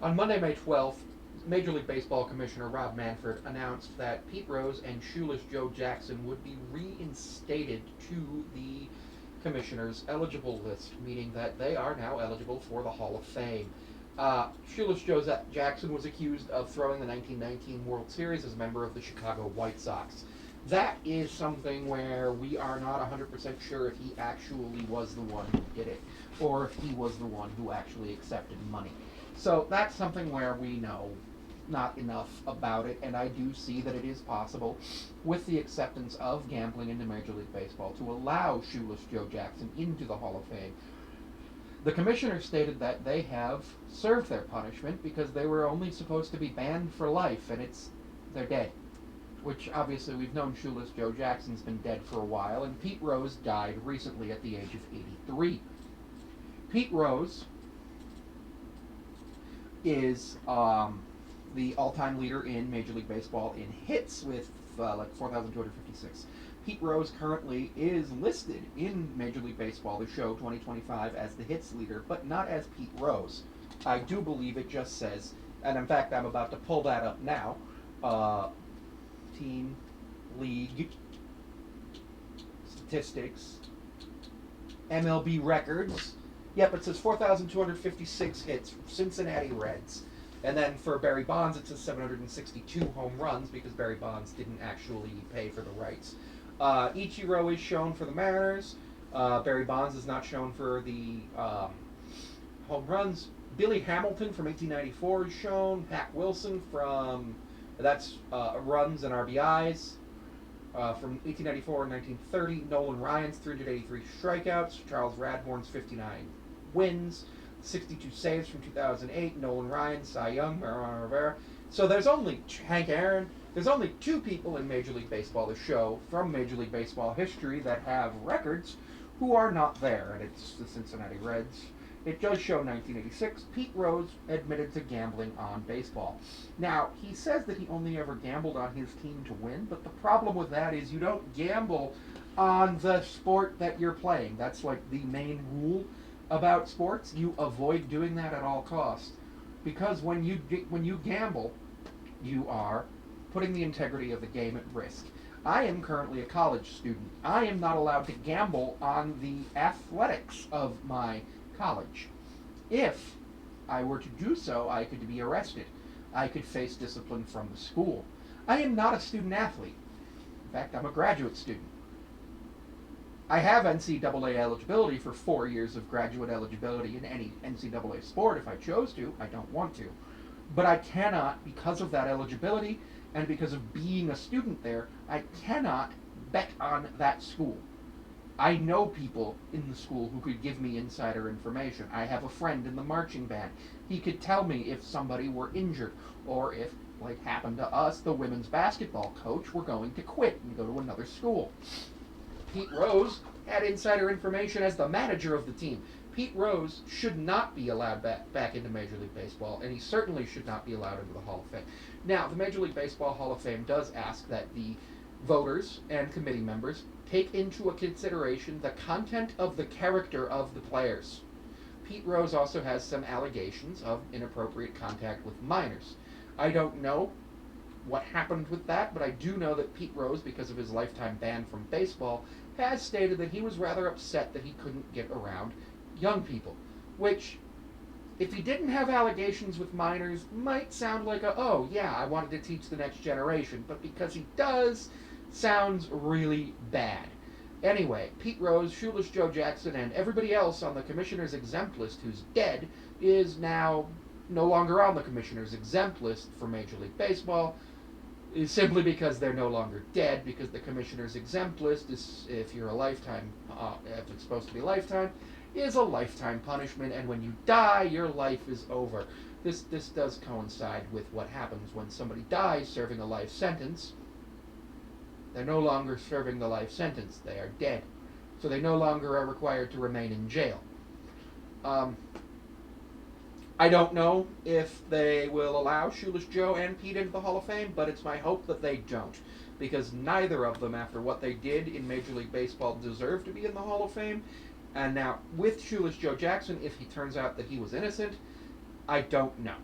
On Monday, May 12th, Major League Baseball Commissioner Rob Manfred announced that Pete Rose and Shoeless Joe Jackson would be reinstated to the commissioner's eligible list, meaning that they are now eligible for the Hall of Fame. Shoeless Joe Jackson was accused of throwing the 1919 World Series as a member of the Chicago White Sox. That is something where we are not 100% sure if he actually was the one who did it, or if he was the one who actually accepted money. So that's something where we know not enough about it, and I do see that it is possible, with the acceptance of gambling into Major League Baseball, to allow Shoeless Joe Jackson into the Hall of Fame. The commissioner stated that they have served their punishment because they were only supposed to be banned for life, and they're dead. Which obviously we've known Shoeless Joe Jackson's been dead for a while, and Pete Rose died recently at the age of 83. Pete Rose is the all-time leader in Major League Baseball in hits with like 4,256. Pete Rose currently is listed in Major League Baseball, the show 2025, as the hits leader, but not as Pete Rose. I do believe it just says, and in fact I'm about to pull that up now, team league statistics, MLB records. Yep, it says 4,256 hits for Cincinnati Reds. And then for Barry Bonds, it says 762 home runs because Barry Bonds didn't actually pay for the rights. Ichiro is shown for the Mariners. Barry Bonds is not shown for the home runs. Billy Hamilton from 1894 is shown. Hack Wilson from, that's runs and RBIs. From 1894 and 1930, Nolan Ryan's 383 strikeouts. Charles Radhorn's 59 wins. 62 saves from 2008. Nolan Ryan, Cy Young, Mariano Rivera. So there's only Hank Aaron. There's only two people in Major League Baseball, the show, from Major League Baseball history that have records who are not there, and it's the Cincinnati Reds. It does show 1986. Pete Rose admitted to gambling on baseball. Now, he says that he only ever gambled on his team to win, but the problem with that is you don't gamble on the sport that you're playing. That's like the main rule about sports. You avoid doing that at all costs. Because when you gamble, you are putting the integrity of the game at risk. I am currently a college student. I am not allowed to gamble on the athletics of my college. If I were to do so, I could be arrested. I could face discipline from the school. I am not a student athlete. In fact, I'm a graduate student. I have NCAA eligibility for 4 years of graduate eligibility in any NCAA sport if I chose to. I don't want to. But I cannot, because of that eligibility and because of being a student there, I cannot bet on that school. I know people in the school who could give me insider information. I have a friend in the marching band. He could tell me if somebody were injured, or if, like happened to us, the women's basketball coach were going to quit and go to another school. Pete Rose had insider information as the manager of the team. Pete Rose should not be allowed back into Major League Baseball, and he certainly should not be allowed into the Hall of Fame. Now, the Major League Baseball Hall of Fame does ask that the voters and committee members take into consideration the content of the character of the players. Pete Rose also has some allegations of inappropriate contact with minors. I don't know what happened with that, but I do know that Pete Rose, because of his lifetime ban from baseball, has stated that he was rather upset that he couldn't get around young people, which, if he didn't have allegations with minors, might sound like oh yeah, I wanted to teach the next generation, but because he does, sounds really bad. Anyway, Pete Rose, Shoeless Joe Jackson, and everybody else on the commissioner's exempt list who's dead is now no longer on the commissioner's exempt list for Major League Baseball, is simply because they're no longer dead, because the commissioner's exempt list is, if you're a lifetime, if it's supposed to be lifetime, is a lifetime punishment, and when you die, your life is over. This does coincide with what happens when somebody dies serving a life sentence. They're no longer serving the life sentence. They are dead. So they no longer are required to remain in jail. I don't know if they will allow Shoeless Joe and Pete into the Hall of Fame, but it's my hope that they don't. Because neither of them, after what they did in Major League Baseball, deserve to be in the Hall of Fame. And now, with Shoeless Joe Jackson, if he turns out that he was innocent, I don't know.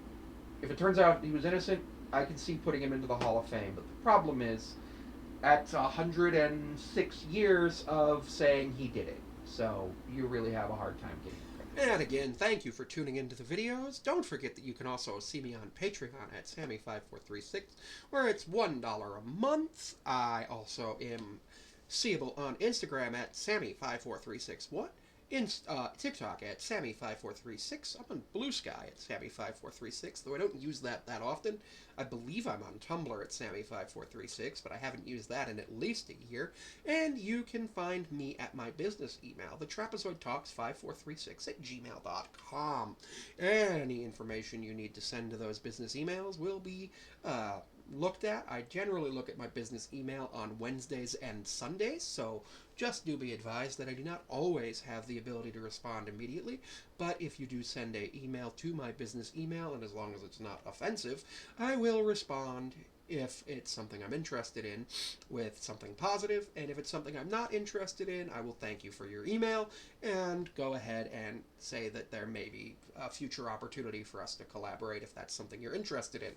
If it turns out he was innocent, I can see putting him into the Hall of Fame. But the problem is, at 106 years of saying he did it. So you really have a hard time getting credit. And again, thank you for tuning into the videos. Don't forget that you can also see me on Patreon at Sammy5436, where it's $1 a month. I also am seeable on Instagram at Sammy5436. TikTok at Sammy5436. I'm on Blue Sky at Sammy5436, though I don't use that often. I believe I'm on Tumblr at Sammy5436, but I haven't used that in at least a year. And you can find me at my business email, thetrapezoidtalks5436 at gmail.com. Any information you need to send to those business emails will be looked at. I generally look at my business email on Wednesdays and Sundays, so just do be advised that I do not always have the ability to respond immediately, but if you do send an email to my business email, and as long as it's not offensive, I will respond if it's something I'm interested in with something positive, and if it's something I'm not interested in, I will thank you for your email and go ahead and say that there may be a future opportunity for us to collaborate if that's something you're interested in.